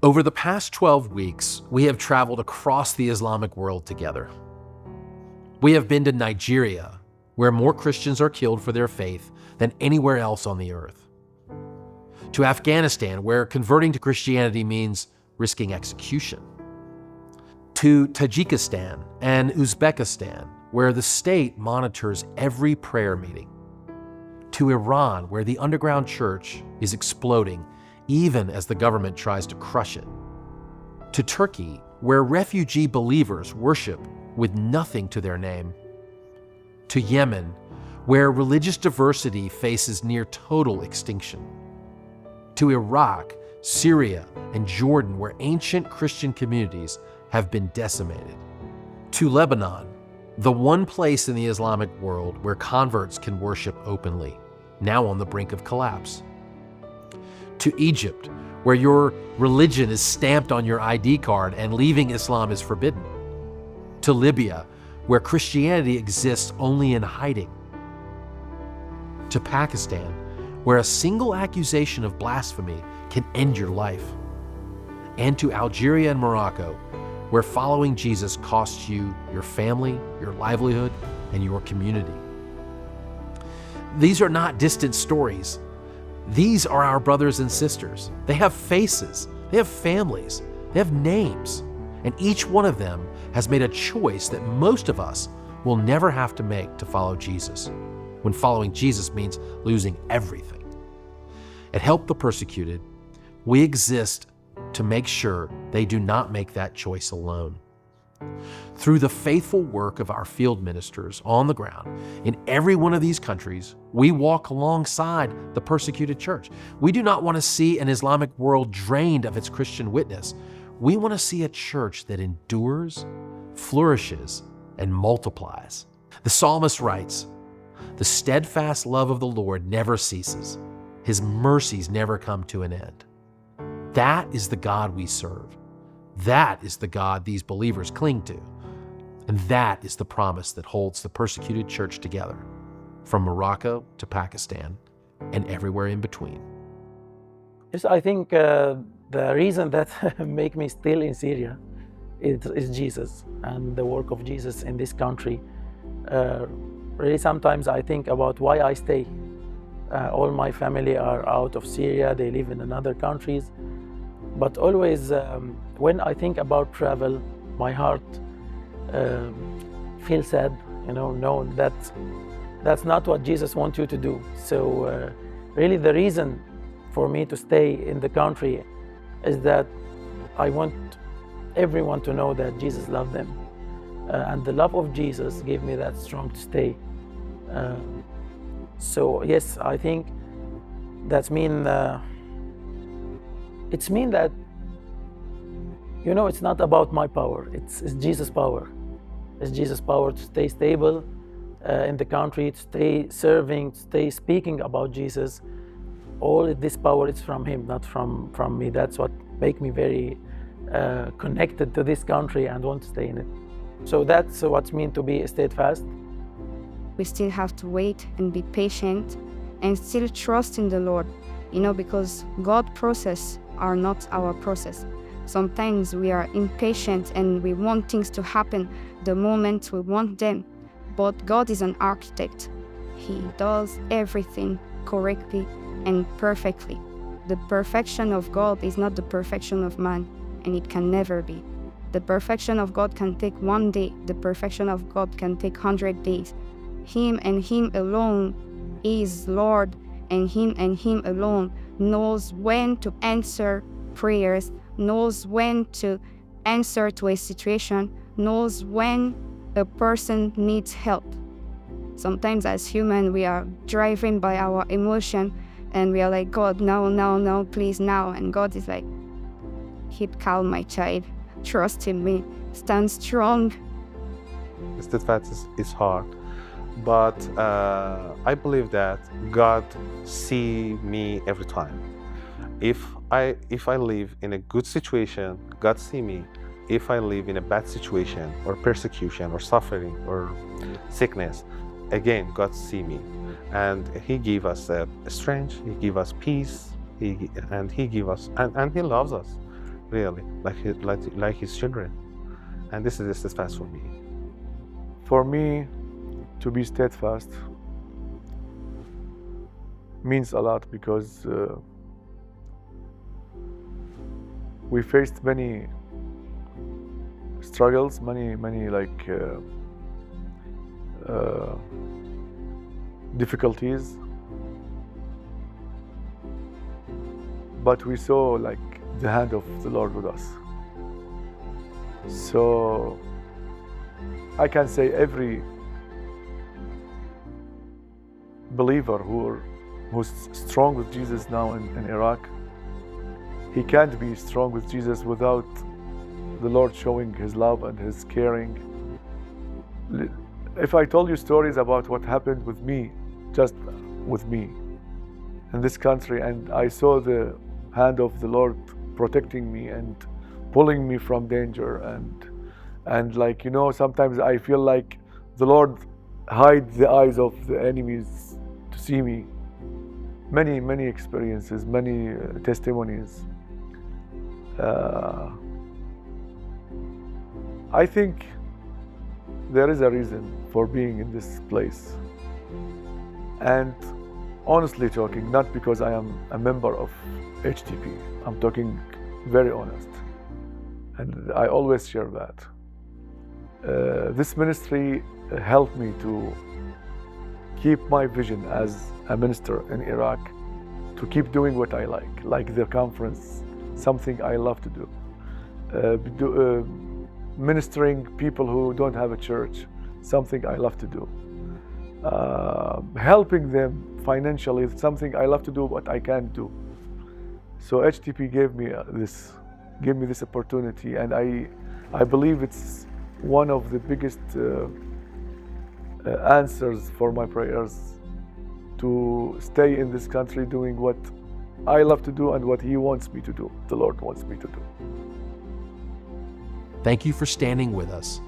Over the past 12 weeks, we have traveled across the Islamic world together. We have been to Nigeria, where more Christians are killed for their faith than anywhere else on the earth. To Afghanistan, where converting to Christianity means risking execution. To Tajikistan and Uzbekistan, where the state monitors every prayer meeting. To Iran, where the underground church is exploding even as the government tries to crush it. To Turkey, where refugee believers worship with nothing to their name. To Yemen, where religious diversity faces near total extinction. To Iraq, Syria, and Jordan, where ancient Christian communities have been decimated. To Lebanon, the one place in the Islamic world where converts can worship openly, now on the brink of collapse. To Egypt, where your religion is stamped on your ID card and leaving Islam is forbidden. To Libya, where Christianity exists only in hiding. To Pakistan, where a single accusation of blasphemy can end your life. And to Algeria and Morocco, where following Jesus costs you your family, your livelihood, and your community. These are not distant stories. These are our brothers and sisters. They have faces, they have families, they have names, and each one of them has made a choice that most of us will never have to make to follow Jesus, when following Jesus means losing everything. At Help the Persecuted, we exist to make sure they do not make that choice alone. Through the faithful work of our field ministers on the ground in every one of these countries, we walk alongside the persecuted church. We do not want to see an Islamic world drained of its Christian witness. We want to see a church that endures, flourishes, and multiplies. The psalmist writes, "The steadfast love of the Lord never ceases. His mercies never come to an end." That is the God we serve. That is the God these believers cling to. And that is the promise that holds the persecuted church together, from Morocco to Pakistan and everywhere in between. Yes, I think the reason that make me still in Syria is Jesus and the work of Jesus in this country. Really, sometimes I think about why I stay. All my family are out of Syria, they live in other countries. But always, when I think about travel, my heart feels sad, knowing that that's not what Jesus wants you to do. So really the reason for me to stay in the country is that I want everyone to know that Jesus loved them. And the love of Jesus gave me that strong to stay. So yes, I think that's it's mean that, it's not about my power, it's Jesus' power. It's Jesus' power to stay stable in the country, to stay serving, to stay speaking about Jesus. All this power is from Him, not from me. That's what makes me very connected to this country and want to stay in it. So that's what it means to be steadfast. We still have to wait and be patient and still trust in the Lord, because God's process are not our process. Sometimes we are impatient and we want things to happen the moment we want them. But God is an architect. He does everything correctly and perfectly. The perfection of God is not the perfection of man, and it can never be. The perfection of God can take 1 day. The perfection of God can take 100 days. Him and Him alone is Lord, and Him alone knows when to answer prayers, knows when to answer to a situation, knows when a person needs help. Sometimes as human, we are driven by our emotion and we are like, God, no, please, now. And God is like, keep calm, my child. Trust in me. Stand strong. Steadfast is hard, but I believe that God sees me every time. If I live in a good situation, God sees me. If I live in a bad situation or persecution or suffering or sickness, again, God sees me. And He gives us strength, He gives us peace, and He gives us, and He loves us. really, like his children. And this is the steadfast for me. For me, to be steadfast means a lot because we faced many struggles, many difficulties, but we saw like the hand of the Lord with us. So I can say every believer who's strong with Jesus now in Iraq, he can't be strong with Jesus without the Lord showing his love and his caring. If I told you stories about what happened with me, just with me in this country, and I saw the hand of the Lord protecting me and pulling me from danger, and like, you know, sometimes I feel like the Lord hides the eyes of the enemies to see me. Many experiences, many testimonies. I think there is a reason for being in this place. And honestly talking, not because I am a member of HTP, I'm talking very honest. And I always share that. This ministry helped me to keep my vision as a minister in Iraq, to keep doing what I like the conference, something I love to do. Ministering people who don't have a church, something I love to do. Helping them financially, something I love to do but I can't do. So HTP gave me this opportunity, and I believe it's one of the biggest answers for my prayers, to stay in this country doing what I love to do and what He wants me to do, the Lord wants me to do. Thank you for standing with us.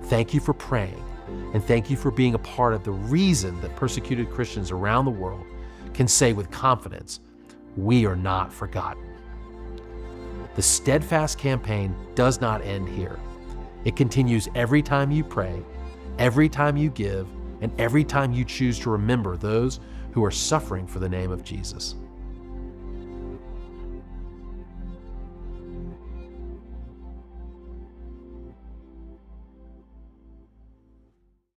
Thank you for praying. And thank you for being a part of the reason that persecuted Christians around the world can say with confidence, we are not forgotten. The Steadfast campaign does not end here. It continues every time you pray, every time you give, and every time you choose to remember those who are suffering for the name of Jesus.